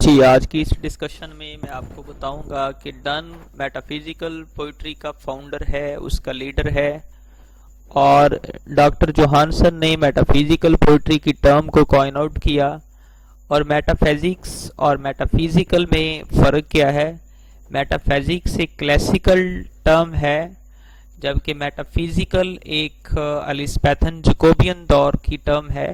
जी, आज की इस डिस्कशन में मैं आपको बताऊंगा कि डन मेटाफिजिकल पोइट्री का फाउंडर है, उसका लीडर है। और डॉक्टर जोहानसन ने मेटाफिजिकल पोइट्री की टर्म को कॉइन आउट किया। और मेटाफिजिक्स और मेटाफिजिकल में फ़र्क क्या है। मेटाफिजिक्स एक क्लासिकल टर्म है, जबकि मेटाफिजिकल एक एलिस्पेथन जैकोबियन दौर की टर्म है।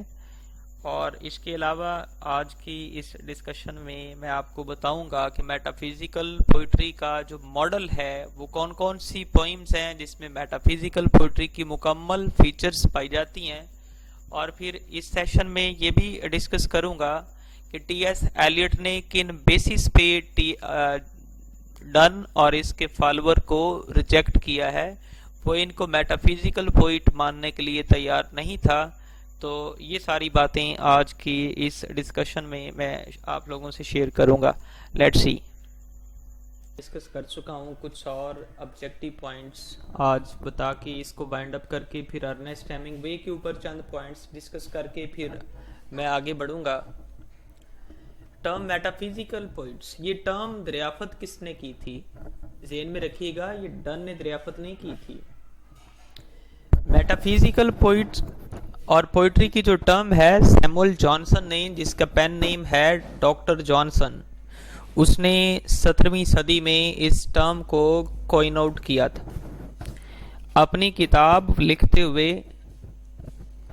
और इसके अलावा आज की इस डिस्कशन में मैं आपको बताऊंगा कि मेटाफिजिकल पोइट्री का जो मॉडल है वो कौन कौन सी पोइम्स हैं जिसमें मेटाफिजिकल पोइट्री की मुकम्मल फीचर्स पाई जाती हैं। और फिर इस सेशन में ये भी डिस्कस करूंगा कि टी.एस. एलियट ने किन बेसिस पे डन और इसके फॉलोअर को रिजेक्ट किया है। वो इनको मेटाफिजिकल पोइट मानने के लिए तैयार नहीं था। तो ये सारी बातें आज की इस डिस्कशन में मैं आप लोगों से शेयर करूंगा। Let's see. डिस्कस कर चुका हूँ कुछ और ऑब्जेक्टिव पॉइंट्स आज बता के इसको बाइंड अप करके फिर अर्नेस्ट हेमिंग्वे के ऊपर चंद पॉइंट्स डिस्कस करके फिर मैं आगे बढ़ूंगा। टर्म मेटाफिजिकल पोइट्स, ये टर्म दरियाफत किसने की थी? ज़हन में रखिएगा, ये डन ने दरियाफत नहीं की थी। मेटाफिजिकल पोइट्स और पोइट्री की जो टर्म है सैमुअल जॉनसन ने, जिसका पेन नेम है डॉक्टर जॉनसन, उसने 17वीं सदी में इस टर्म को कॉइन आउट किया था। अपनी किताब लिखते हुए,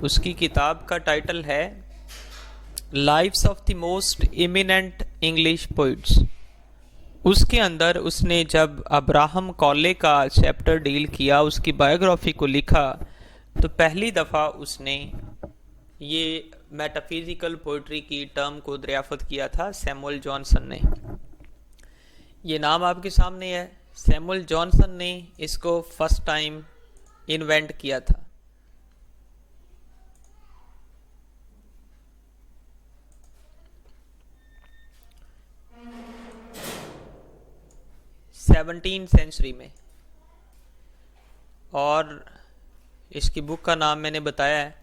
उसकी किताब का टाइटल है lives of the most eminent English poets. उसके अंदर उसने जब अब्राहम कॉले का चैप्टर डील किया, उसकी बायोग्राफी को लिखा, तो पहली दफ़ा उसने ये मेटाफिजिकल पोइट्री की टर्म को दरियाफ्त किया था सैमुअल जॉनसन ने। ये नाम आपके सामने है। सैमुअल जॉनसन ने इसको फर्स्ट टाइम इन्वेंट किया था। सेवनटीन सेंचुरी में। और इसकी बुक का नाम मैंने बताया है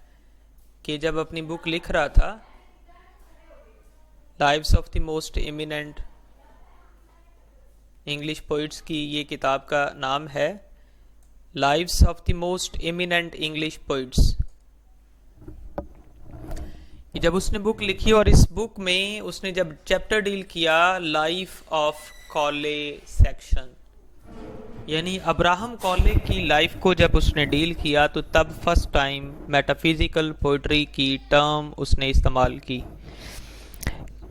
कि जब अपनी बुक लिख रहा था, lives of the most eminent English poets की ये किताब का नाम है lives of the most eminent English poets. जब उसने बुक लिखी और इस बुक में उसने जब चैप्टर डील किया लाइफ ऑफ कॉले सेक्शन, यानी अब्राहम कॉले की लाइफ को जब उसने डील किया, तो तब फर्स्ट टाइम मेटाफिजिकल पोइट्री की टर्म उसने इस्तेमाल की।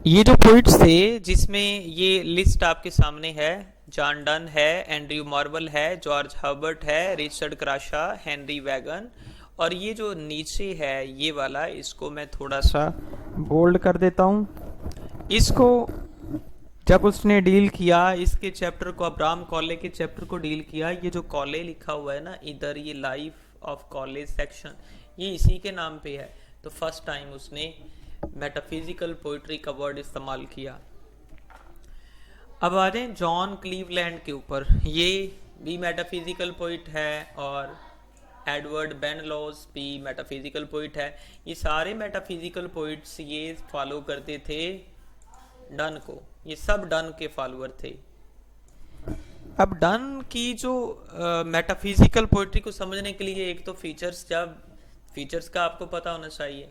ये जो पोइट्स थे, जिसमें ये लिस्ट आपके सामने है, जॉन डन है, एंड्रयू मार्वल है, जॉर्ज हर्बर्ट है, रिचर्ड क्रॉशा, हेनरी वैगन, और ये जो नीचे है ये वाला, इसको मैं थोड़ा सा बोल्ड कर देता हूँ। इसको जब उसने डील किया, इसके चैप्टर को, अब्राहम कॉले के चैप्टर को डील किया, ये जो कॉले लिखा हुआ है ना इधर, ये लाइफ ऑफ कॉले सेक्शन, ये इसी के नाम पे है। तो फर्स्ट टाइम उसने मेटाफिजिकल पोइट्री का वर्ड इस्तेमाल किया। अब आ जाए जॉन क्लीवलैंड के ऊपर। ये भी मेटाफिजिकल पोइट है और एडवर्ड बेनलॉस भी मेटाफिजिकल पोइट है। ये सारे मेटाफिजिकल पोइट्स ये फॉलो करते थे डन को। ये सब डन के फॉलोअर थे। अब डन की जो मेटाफिजिकल पोइट्री को समझने के लिए एक तो फीचर्स का आपको पता होना चाहिए।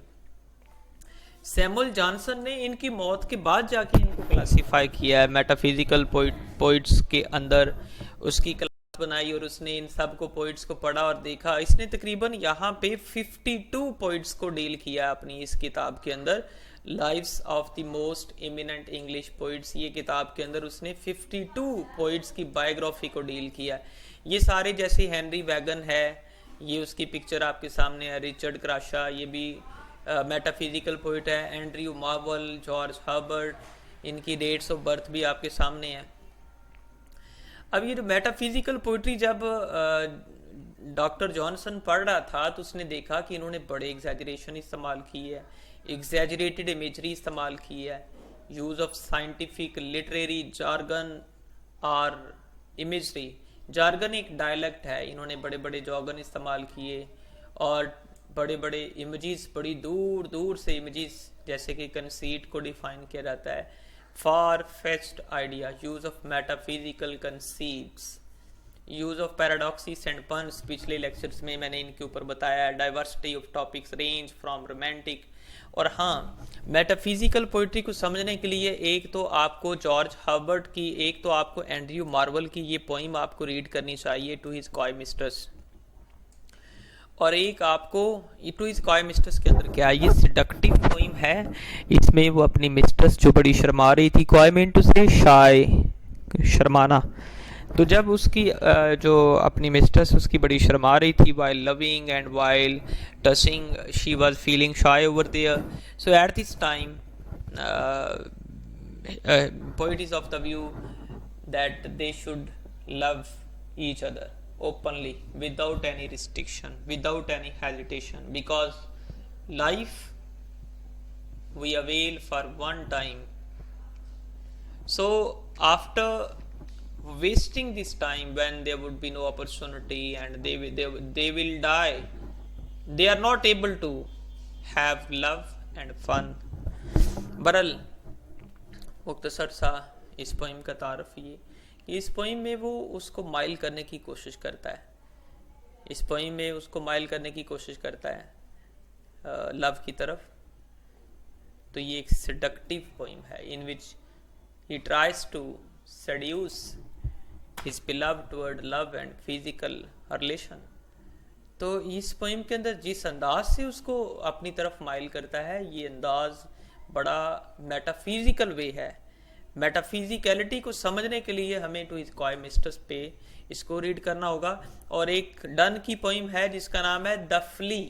सैमुअल जॉनसन ने इनकी मौत के बाद जाके इनको क्लासिफाई किया है मेटाफिजिकल पोइट्स के अंदर। उसकी क्लास बनाई और उसने इन सब को पोइट्स को पढ़ा और देखा। इसने तकरीबन यहाँ पे 52 पोइट्स को डील किया अपनी इस किताब के अंदर, lives of the most eminent English poets. ये किताब के अंदर उसने 52 पोइट्स की बायोग्राफी को डील किया। ये सारे, जैसे हेनरी वैगन है, ये उसकी पिक्चर आपके सामने है, रिचर्ड क्रॉशा, ये भी मेटाफिजिकल पोइट है, एंड्रयू मार्वल, जॉर्ज हर्बर्ट, इनकी डेट्स ऑफ बर्थ भी आपके सामने है। अब ये मेटाफिजिकल पोइट्री जब डॉक्टर जॉनसन पढ़ रहा था, तो उसने देखा कि इन्होंने बड़े एग्जैजरेशन इस्तेमाल की है, एग्जैजरेटेड इमेजरी इस्तेमाल की है, use of scientific literary jargon और इमेजरी। जार्गन एक डायलेक्ट है, इन्होंने बड़े बड़े जार्गन इस्तेमाल किए और बड़े बड़े इमेजेस, बड़ी दूर दूर से इमेजेस, जैसे कि कंसीट को डिफाइन किया जाता है, far-fetched idea, use of metaphysical conceits, use of paradoxes and puns, पिछले लेक्चर्स में मैंने इनके ऊपर बताया, diversity of topics, range from romantic. और हाँ, मेटाफिजिकल पोइट्री को समझने के लिए एक तो आपको जॉर्ज हर्बर्ट की, एक तो आपको एंड्रयू मार्वल की ये पोइम आपको रीड करनी चाहिए, टू हिज कॉय मिस्ट्रेस, और एक आपको टू हिज कॉय मिस्ट्रेस के अंदर क्या है, ये सिडक्टिव पोइम है। इसमें वो अपनी मिस्ट्रेस जो बड़ी शर्मा रही थी, कॉय मीन टू से शाय, शर्माना, तो जब उसकी जो अपनी मिस्ट्रेस उसकी बड़ी शर्मा रही थी, while loving and while touching she was feeling shy over there, so at this time poet is of the view that they should love each other openly without any restriction, without any hesitation, because life we avail for one time. So after wasting this time when there would be no opportunity and they will die, they are not able to have love and fun. बरल मुख्तसर सा इस poem का तारफ ये कि इस poem में वो उसको माइल करने की कोशिश करता है, इस पोइम में उसको माइल करने की कोशिश करता है लव की तरफ। तो ये एक सेडक्टिव पोइम है इन विच he tries to seduce his beloved toward love and physical relation। तो इस पोइम के अंदर जिस अंदाज से उसको अपनी तरफ माइल करता है, ये अंदाज बड़ा मेटाफिजिकल वे है। मेटाफिजिकलिटी को समझने के लिए हमें टू हिज कॉय मिस्ट्रेस पे इसको रीड करना होगा। और एक डन की पोइम है जिसका नाम है द फ्ली।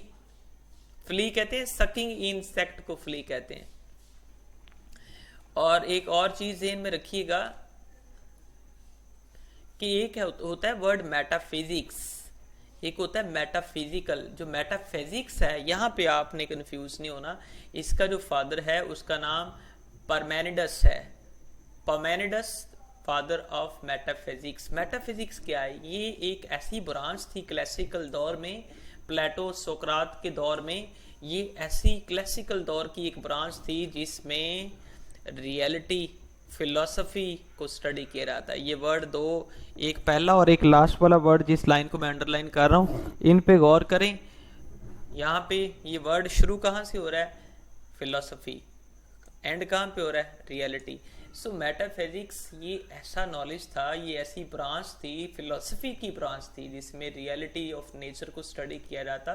फ्ली कहते हैं सकिंग इंसेक्ट को, फ्ली कहते हैं। और एक और चीज ध्यान में रखिएगा कि एक होता है वर्ड मेटाफिजिक्स, एक होता है मेटाफिजिकल। जो मेटाफिजिक्स है, यहाँ पे आपने कंफ्यूज नहीं होना, इसका जो फादर है उसका नाम परमेनिडस है। परमेनिडस फादर ऑफ मेटाफिजिक्स। मेटाफिजिक्स क्या है? ये एक ऐसी ब्रांच थी क्लासिकल दौर में, प्लेटो सोक्रात के दौर में, ये ऐसी क्लासिकल दौर की एक ब्रांच थी जिसमें रियलिटी फिलॉसफी को स्टडी किया जाता है। ये वर्ड दो, एक पहला और एक लास्ट वाला वर्ड जिस लाइन को मैं अंडरलाइन कर रहा हूँ, इन पे गौर करें। यहाँ पे ये वर्ड शुरू कहाँ से हो रहा है? फिलॉसफी। एंड कहाँ पे हो रहा है? रियलिटी। सो मेटाफिजिक्स ये ऐसा नॉलेज था, ये ऐसी ब्रांच थी, फिलॉसफी की ब्रांच थी जिसमें रियलिटी ऑफ नेचर को स्टडी किया जाता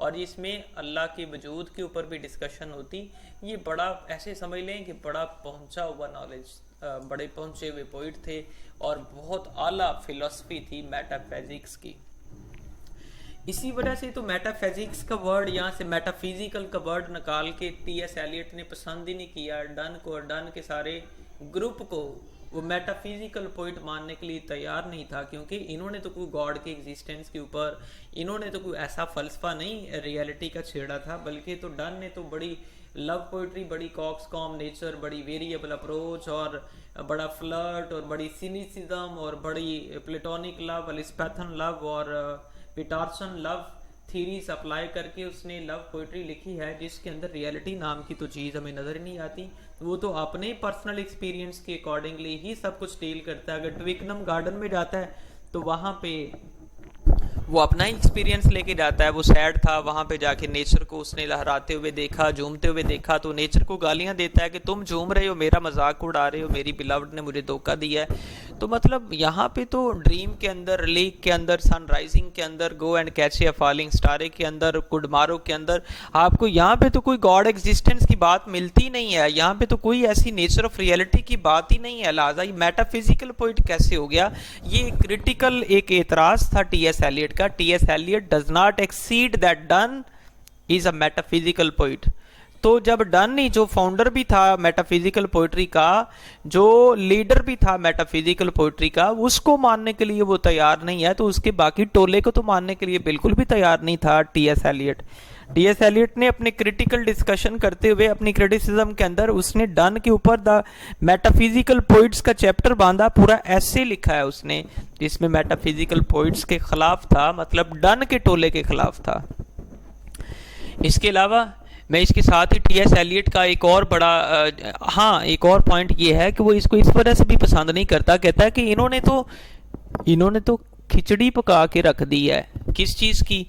और इसमें अल्लाह के वजूद के ऊपर भी डिस्कशन होती। ये बड़ा ऐसे समझ लें कि बड़ा पहुंचा हुआ नॉलेज, बड़े पहुंचे हुए पोइट थे और बहुत आला फिलॉसफी थी मेटाफिजिक्स की। इसी वजह से तो मेटाफिजिक्स का वर्ड यहाँ से मेटाफिजिकल का वर्ड निकाल के टी.एस. एलियट ने पसंद ही नहीं किया। डन को और डन के सारे ग्रुप को वो मेटाफिजिकल पॉइंट मानने के लिए तैयार नहीं था, क्योंकि इन्होंने तो कोई गॉड के एग्जिस्टेंस के ऊपर, इन्होंने तो कोई ऐसा फलसफा नहीं रियलिटी का छेड़ा था, बल्कि तो डन ने तो बड़ी लव पोइट्री, बड़ी कॉक्सकॉम नेचर, बड़ी वेरिएबल अप्रोच और बड़ा फ्लर्ट और बड़ी सिनिसिज्म और बड़ी प्लेटोनिक लव, एलिस्पेथन लव और पीटरसन लव थीरीज अप्लाई करके उसने लव पोइट्री लिखी है, जिसके अंदर रियलिटी नाम की तो चीज़ हमें नज़र ही नहीं आती। वो तो अपने पर्सनल एक्सपीरियंस के अकॉर्डिंगली ही सब कुछ डील करता है। अगर ट्विकनम गार्डन में जाता है तो वहाँ पे वो अपना ही एक्सपीरियंस लेके जाता है। वो सैड था, वहाँ पे जाके नेचर को उसने लहराते हुए देखा, झूमते हुए देखा, तो नेचर को गालियाँ देता है कि तुम झूम रहे हो, मेरा मजाक उड़ा रहे हो, मेरी बिलव्ड ने मुझे धोखा दिया है। तो मतलब यहाँ पे तो ड्रीम के अंदर, लीक के अंदर, सनराइजिंग के अंदर, go and catch a falling star के अंदर, कुडमारो के अंदर, आपको यहाँ पे तो कोई गॉड एग्जिस्टेंस की बात मिलती नहीं है। यहाँ पे तो कोई ऐसी नेचर ऑफ रियलिटी की बात ही नहीं है। लिहाजा ये मेटाफिजिकल पॉइंट कैसे हो गया? ये क्रिटिकल एक एतराज था टी.एस. एलियट का। T S. Eliot does not exceed that Donne is a metaphysical point. तो जब डन ही जो फाउंडर भी था मेटाफिजिकल पोइट्री का, जो लीडर भी था मेटाफिजिकल पोइट्री का, उसको मानने के लिए वो तैयार नहीं है, तो उसके बाकी टोले को तो मानने के लिए बिल्कुल भी तैयार नहीं था टी.एस. एलियट। टी.एस. एलियट ने अपने क्रिटिकल डिस्कशन करते हुए अपनी क्रिटिसिज्म के अंदर उसने डन के ऊपर द मेटाफिजिकल पोइट्स का चैप्टर बांधा, पूरा ऐसे लिखा है उसने जिसमें मेटाफिजिकल पोइट्स के खिलाफ था, मतलब डन के टोले के खिलाफ था। इसके अलावा मैं इसके साथ ही टीएस एलियट का एक और बड़ा हाँ एक और पॉइंट ये है कि वो इसको इस वजह से भी पसंद नहीं करता, कहता है कि इन्होंने तो खिचड़ी पका के रख दी है, किस चीज की,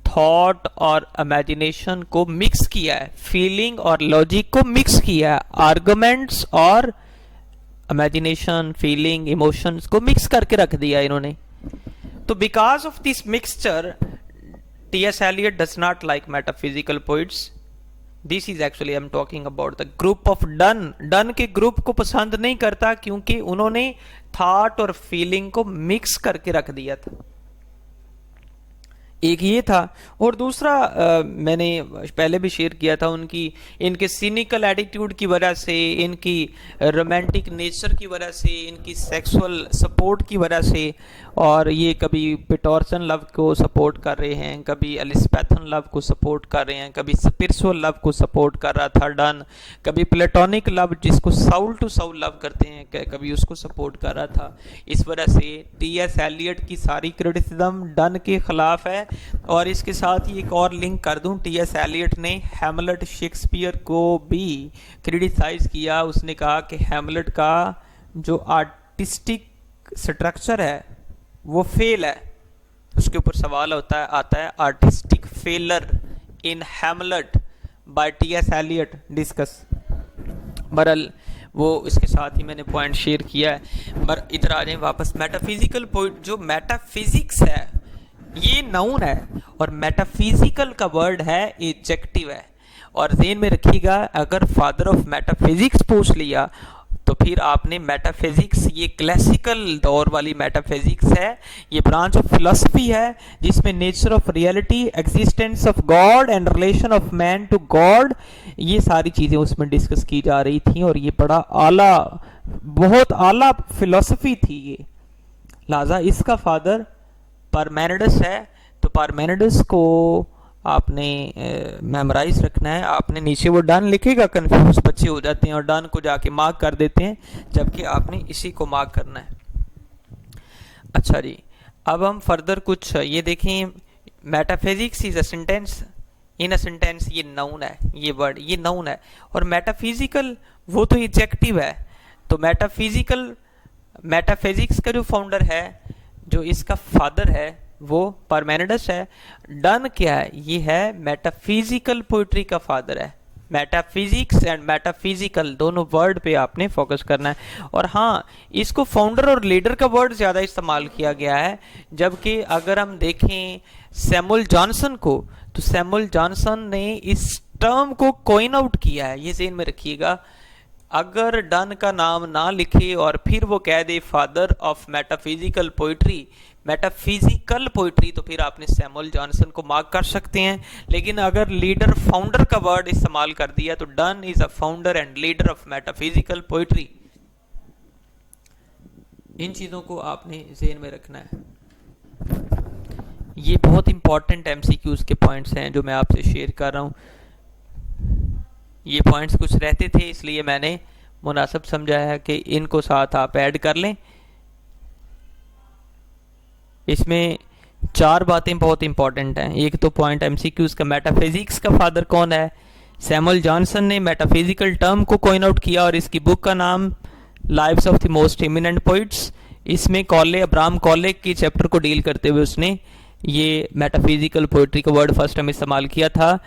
थॉट और इमेजिनेशन को मिक्स किया है, फीलिंग और लॉजिक को मिक्स किया है, आर्गुमेंट्स और इमेजिनेशन, फीलिंग, इमोशंस को मिक्स करके रख दिया इन्होंने। तो because of this mixture T S Eliot does not like metaphysical poets. This is actually I am talking about the group of Donne के ग्रुप को पसंद नहीं करता क्योंकि उन्होंने थॉट और फीलिंग को मिक्स करके रख दिया था। एक ये था, और दूसरा मैंने पहले भी शेयर किया था, इनके सिनिकल एटीट्यूड की वजह से, इनकी रोमांटिक नेचर की वजह से, इनकी सेक्सुअल सपोर्ट की वजह से, और ये कभी पिटोरसन लव को सपोर्ट कर रहे हैं, कभी एलिस्पेथन लव को सपोर्ट कर रहे हैं, कभी स्पिरिचुअल लव को सपोर्ट कर रहा था डन, कभी प्लेटोनिक लव जिसको साउल टू साउल लव करते हैं, कभी उसको सपोर्ट कर रहा था। इस वजह से टीएस एलियट की सारी क्रिटिसिज्म डन के खिलाफ है। और इसके साथ ही एक और लिंक कर दूं, टीएस एलियट ने हैमलेट शेक्सपियर को भी क्रिटिसाइज किया। उसने कहा कि हैमलेट का जो आर्टिस्टिक स्ट्रक्चर है वो फेल है। उसके ऊपर सवाल आता है artistic failure in Hamlet by TS Eliot discuss. बहरहाल वो इसके साथ ही मैंने पॉइंट शेयर किया है। पर इधर आ जाए वापस, मेटाफिजिकल पॉइंट, जो मेटाफिजिक्स है ये नाउन है और मेटाफिजिकल का वर्ड है एडजेक्टिव है। और ध्यान में रखिएगा, अगर फादर ऑफ मेटाफिजिक्स पूछ लिया तो फिर आपने मेटाफिजिक्स, ये क्लासिकल दौर वाली मेटाफिजिक्स है, ये ब्रांच ऑफ फिलॉसफी है जिसमें nature of reality, existence of God and relation of man to God, ये सारी चीजें उसमें डिस्कस की जा रही थी। और ये बड़ा आला, बहुत आला फिलॉसफी थी ये। लिहाजा इसका फादर पार्मेनिडस है। तो पार्मेनिडस को आपने मेमोराइज रखना है। आपने नीचे वो डन लिखेगा, कंफ्यूज बच्चे हो जाते हैं और डन को जाके मार्क कर देते हैं, जबकि आपने इसी को मार्क करना है। अच्छा जी, अब हम फर्दर कुछ ये देखें। Metaphysics is a sentence, in a sentence, ये नाउन है, ये वर्ड ये नाउन है। और मेटाफिजिकल वो तो एडजेक्टिव है। तो मेटाफिजिक्स का जो फाउंडर है, जो इसका फादर है, वो पार्मेनिडस है। डन क्या है? ये है मेटाफिजिकल पोइट्री का फादर है। मेटाफिजिक्स एंड मेटाफिजिकल दोनों वर्ड पे आपने फोकस करना है। और हाँ, इसको फाउंडर और लीडर का वर्ड ज्यादा इस्तेमाल किया गया है, जबकि अगर हम देखें सैमुअल जॉनसन को, तो सैमुअल जॉनसन ने इस टर्म को कॉइन आउट किया है। ये ज़हन में रखिएगा, अगर डन का नाम ना लिखे और फिर वो कह दे father of metaphysical poetry, metaphysical poetry, तो फिर आपने सैमुअल जॉनसन को मार्क कर सकते हैं। लेकिन अगर लीडर फाउंडर का वर्ड इस्तेमाल कर दिया तो Donne is a founder and leader of metaphysical poetry. इन चीजों को आपने ज़हन में रखना है। ये बहुत इंपॉर्टेंट एमसीक्यूज के पॉइंट्स हैं जो मैं आपसे शेयर कर रहा हूं। ये पॉइंट्स कुछ रहते थे, इसलिए मैंने मुनासिब समझा है कि इनको साथ आप ऐड कर लें। इसमें 4 बातें बहुत इंपॉर्टेंट हैं। एक तो पॉइंट एमसीक्यूज का, मेटाफिजिक्स का फादर कौन है? सैमुअल जॉनसन ने मेटाफिजिकल टर्म को कॉइन आउट किया और इसकी बुक का नाम lives of the most eminent poets. इसमें कॉले, अब्राहम कॉले की चैप्टर को डील करते हुए उसने ये मेटाफिजिकल पोइट्री का वर्ड फर्स्ट टाइम इस्तेमाल किया था।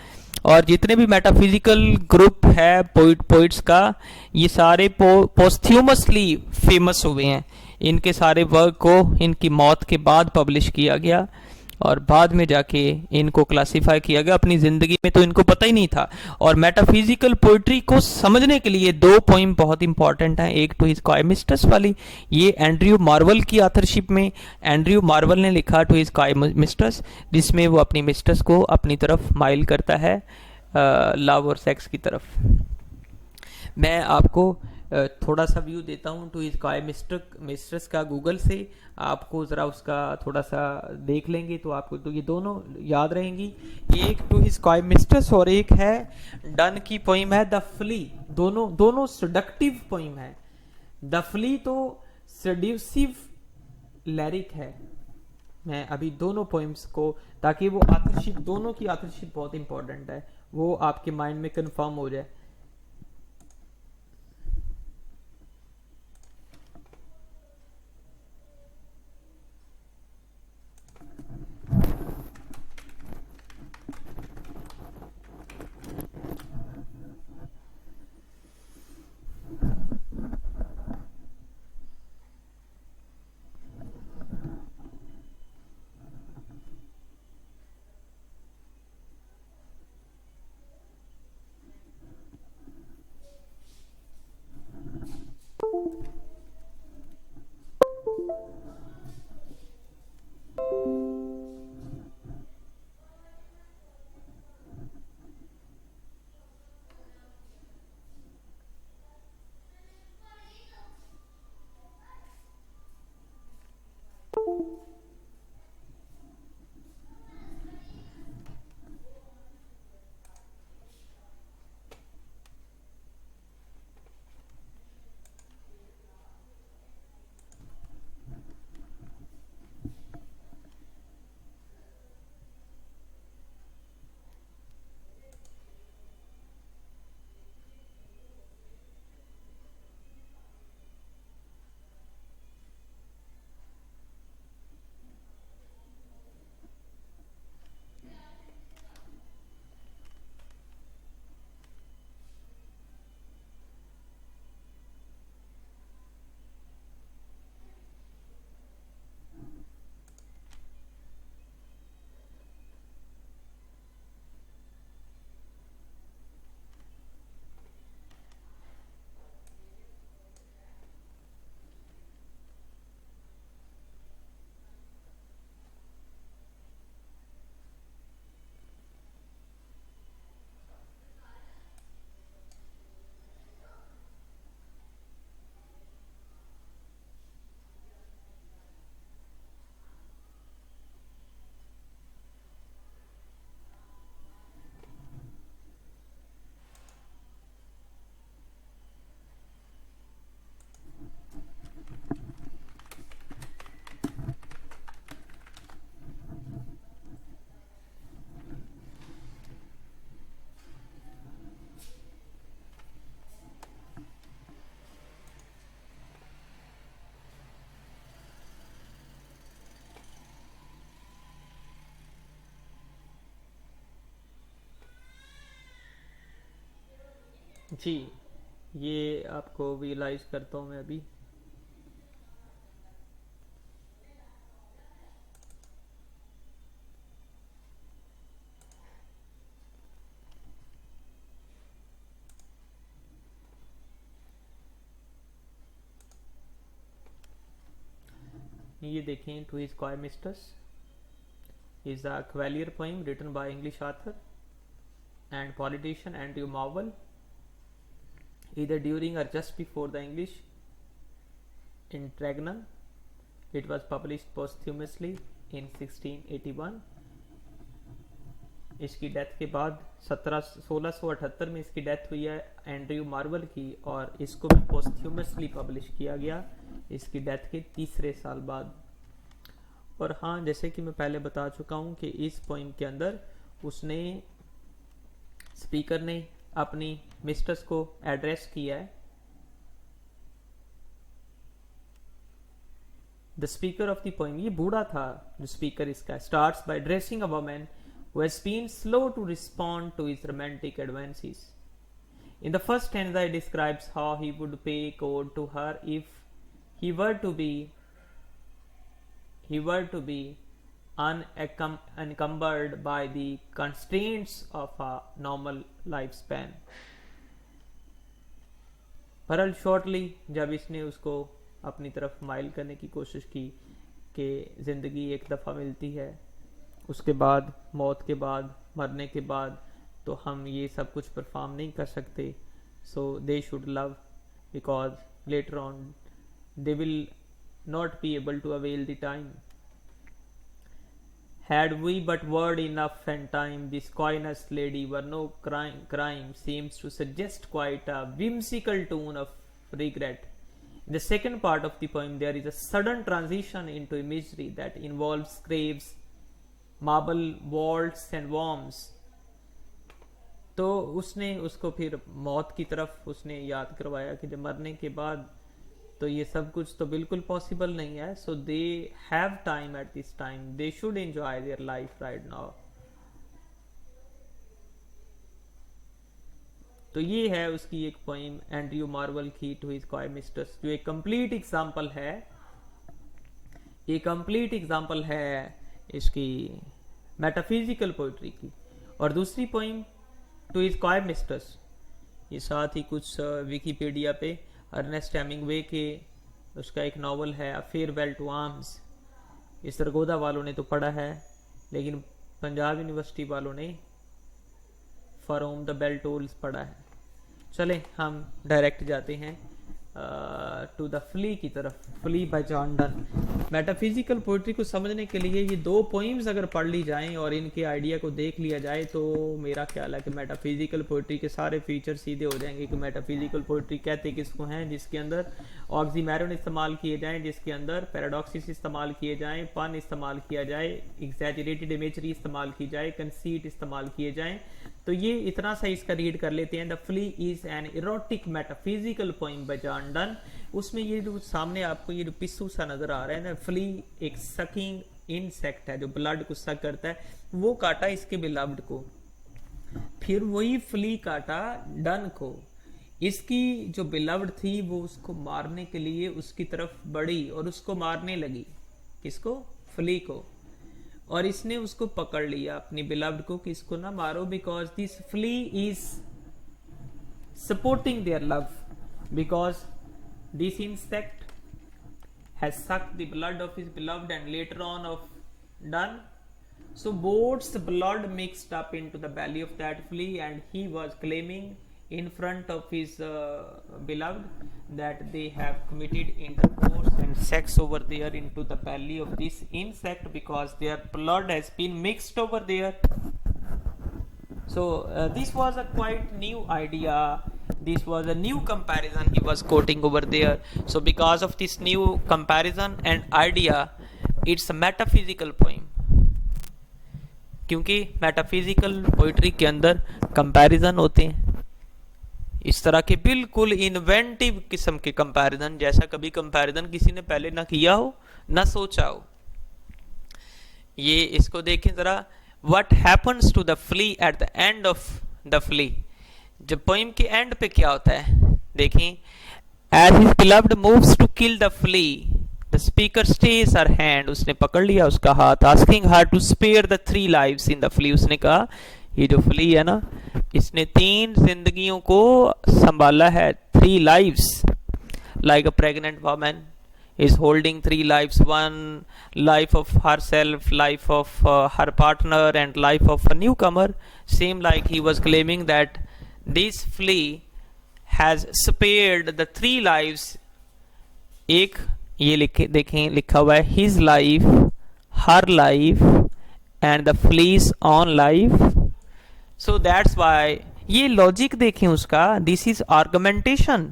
और जितने भी मेटाफिजिकल ग्रुप है पोइट्स का, ये सारे पोस्थ्यूमसली फेमस हुए हैं। इनके सारे वर्क को इनकी मौत के बाद पब्लिश किया गया और बाद में जाके इनको क्लासिफाई किया गया। अपनी जिंदगी में तो इनको पता ही नहीं था। और मेटाफिजिकल पोइट्री को समझने के लिए 2 पोइम बहुत इंपॉर्टेंट हैं। एक तो हिज काइमिस्ट्रेस वाली, ये एंड्रयू मार्वल की ऑथरशिप में एंड्रयू मार्वल ने लिखा टू हिज काइमिस्ट्रेस, जिसमें वो अपनी मिस्ट्रेस को अपनी तरफ माइल करता है, लव और सेक्स की तरफ। मैं आपको थोड़ा सा व्यू देता हूँ टू हिज काइमिस्ट्रेस का गूगल से। आपको ज़रा उसका थोड़ा सा देख लेंगे तो आपको तो ये दोनों याद रहेंगी। एक टू हिज काइमिस्ट्रेस और एक है डन की पोइम है द फ्ली। दोनों सेडक्टिव पोइम है। द फ्ली तो सेड्यूसिव लिरिक है। मैं अभी दोनों पोइम्स को, ताकि वो ऑथरशिप, दोनों की ऑथरशिप बहुत इंपॉर्टेंट है, वो आपके माइंड में कंफर्म हो जाए। जी, ये आपको विजुलाइज करता हूँ मैं अभी। ये देखें, to his coy mistress is a Cavalier poem written by English author and politician Andrew Marvell, either during or just before the English interregnum. It was published posthumously in 1681. इसकी डेथ के बाद 1678 में इसकी डेथ हुई है Andrew Marvell की, और इसको भी पोस्थ्यूमसली पब्लिश किया गया इसकी डेथ के तीसरे साल बाद। और हाँ, जैसे कि मैं पहले बता चुका हूँ कि इस पोइम के अंदर उसने, स्पीकर ने अपनी मिस्ट्रेस को एड्रेस किया है। The speaker of the poem, ये बूढ़ा था जो स्पीकर इसका, starts by addressing a woman who has been slow to respond to his romantic advances. In the first stanza, he describes how he would pay court to her if he were to be unencumbered by the constraints of a normal lifespan. परल shortly जब इसने उसको अपनी तरफ mile करने की कोशिश की कि ज़िंदगी एक दफ़ा मिलती है, उसके बाद मौत के बाद, मरने के बाद तो हम ये सब कुछ परफॉर्म नहीं कर सकते। So they should love because later on they will not be able to avail the time. Had we but word enough and time, this coyness lady were no crime seems to suggest quite a whimsical tone of regret. In the second part of the poem, there is a sudden transition into imagery that involves graves, marble vaults and worms. तो उसने उसको फिर मौत की तरफ उसने याद करवाया कि जब मरने के बाद तो ये सब कुछ तो बिल्कुल पॉसिबल नहीं है, so they have time at this time, they should enjoy their life right now. तो ये है उसकी एक पोइम एंड्रयू मार्वल की टू हिज कॉय मिस्ट्रेस, जो एक कंप्लीट एग्जांपल है, एक कंप्लीट एग्जांपल है इसकी मेटाफिजिकल पोइट्री की। और दूसरी poem to his coy mistress, ये साथ ही कुछ विकिपीडिया पे अर्नेस्ट हेमिंगवे के उसका एक नावल है अ फेयरवेल टू आर्म्स, इस सरगोदा वालों ने तो पढ़ा है, लेकिन पंजाब यूनिवर्सिटी वालों ने for whom the bell tolls पढ़ा है। चले हम डायरेक्ट जाते हैं टू द फ्ली की तरफ, flea by John Donne. Metaphysical poetry को समझने के लिए ये दो पोइम्स अगर पढ़ ली जाएं और इनके आइडिया को देख लिया जाए तो मेरा ख्याल है कि मेटाफिजिकल पोइट्री के सारे फीचर सीधे हो जाएंगे कि मेटाफिजिकल पोइट्री कहते किसको हैं, जिसके अंदर ऑक्सीमैरन इस्तेमाल किए जाएं, जिसके अंदर पैराडॉक्सिस इस्तेमाल किए जाएं, पन इस्तेमाल किया जाए, एग्जैजरेटेड इमेजरी इस्तेमाल की जाए, कंसीट इस्तेमाल किए जाएं। तो ये इतना सा इसका रीड कर लेते हैं। The flea is an erotic metaphysical poem bye John done. उसमें ये जो सामने आपको ये जो पिस्सू सा नजर आ रहा है ना, फ्ली एक सकिंग इंसेक्ट है जो ब्लड को सक करता है, वो काटा इसके बिलव्ड को, फिर वही फ्ली काटा डन को। इसकी जो बिलव्ड थी वो उसको मारने के लिए उसकी तरफ बढ़ी और उसको मारने लगी, किसको, फ्ली को, और इसने उसको पकड़ लिया अपनी बिलव्ड को कि इसको ना मारो, because this flea is supporting their love, because this insect has sucked the blood of his beloved and later on of done, so both's blood mixed up into the belly of that flea, and he was claiming in front of his beloved that they have committed intercourse and sex over there into the belly of this insect because their blood has been mixed over there. So this was a quite new idea, this was a new comparison he was quoting over there. So because of this new comparison and idea, it's a metaphysical poem, क्योंकि metaphysical poetry के अंदर comparison होते हैं, इस तरह के बिल्कुल inventive किस्म के कंपैरिजन, जैसा कभी कंपैरिजन किसी ने पहले ना किया हो ना सोचा हो। ये इसको देखें जरा, What happens to the flea at the end of the flea? जब पोइम के एंड पे क्या होता है देखें, As his beloved moves to kill the flea, the speaker stays her hand, उसने पकड़ लिया उसका हाथ, asking her to spare the 3 lives in the flea। उसने कहा ये जो फ्ली है ना, इसने 3 जिंदगियों को संभाला है, 3 lives, like a pregnant woman is holding 3 lives, one life of herself, life of her partner and life of a newcomer, same like he was claiming that this flea has spared the 3 lives। एक ये लिखे देखें लिखा हुआ है his life, her life and the flea's own life, so that's why ये logic देखें उसका, this is argumentation।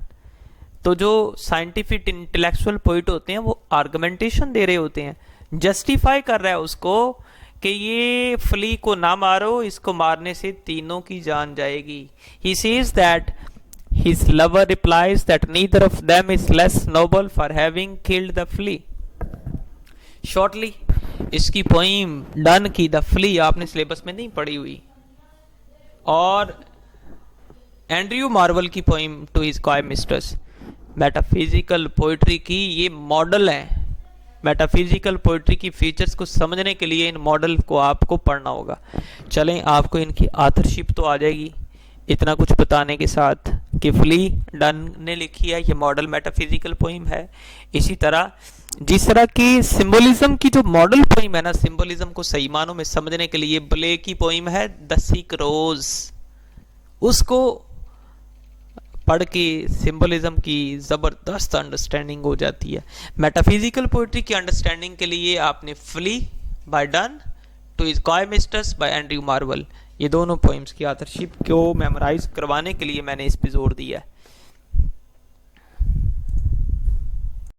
तो जो साइंटिफिक इंटेलेक्चुअल पोइट होते हैं वो आर्गुमेंटेशन दे रहे होते हैं, जस्टिफाई कर रहा है उसको कि ये फ्ली को ना मारो, इसको मारने से तीनों की जान जाएगी। He says that his lover replies that neither of them is less noble for having killed the flea. Shortly इसकी पोइम डन की द फ्ली आपने सिलेबस में नहीं पढ़ी हुई, और एंड्रयू मार्वल की poem to his coy mistress metaphysical poetry की ये मॉडल है। मेटाफिजिकल पोइट्री की फीचर्स को समझने के लिए इन मॉडल को आपको पढ़ना होगा। चलें आपको इनकी ऑथरशिप तो आ जाएगी इतना कुछ बताने के साथ कि फ्ली डन ने लिखी है, ये मॉडल मेटाफिजिकल पोइम है। इसी तरह जिस तरह की सिंबोलिज्म की जो मॉडल पोइम है ना, सिंबोलिज्म को सही मानों में समझने के लिए ब्ले की पोइम है द सिक रोज, उसको पढ़ के सिंबलिज्म की जबरदस्त अंडरस्टैंडिंग हो जाती है। मेटाफिजिकल पोइट्री की अंडरस्टैंडिंग के लिए आपने flea by Donne to his coy mistress by Andrew Marvell, ये दोनों पोइम्स की ऑथरशिप को मेमोराइज करवाने के लिए मैंने इस पे जोर दिया है।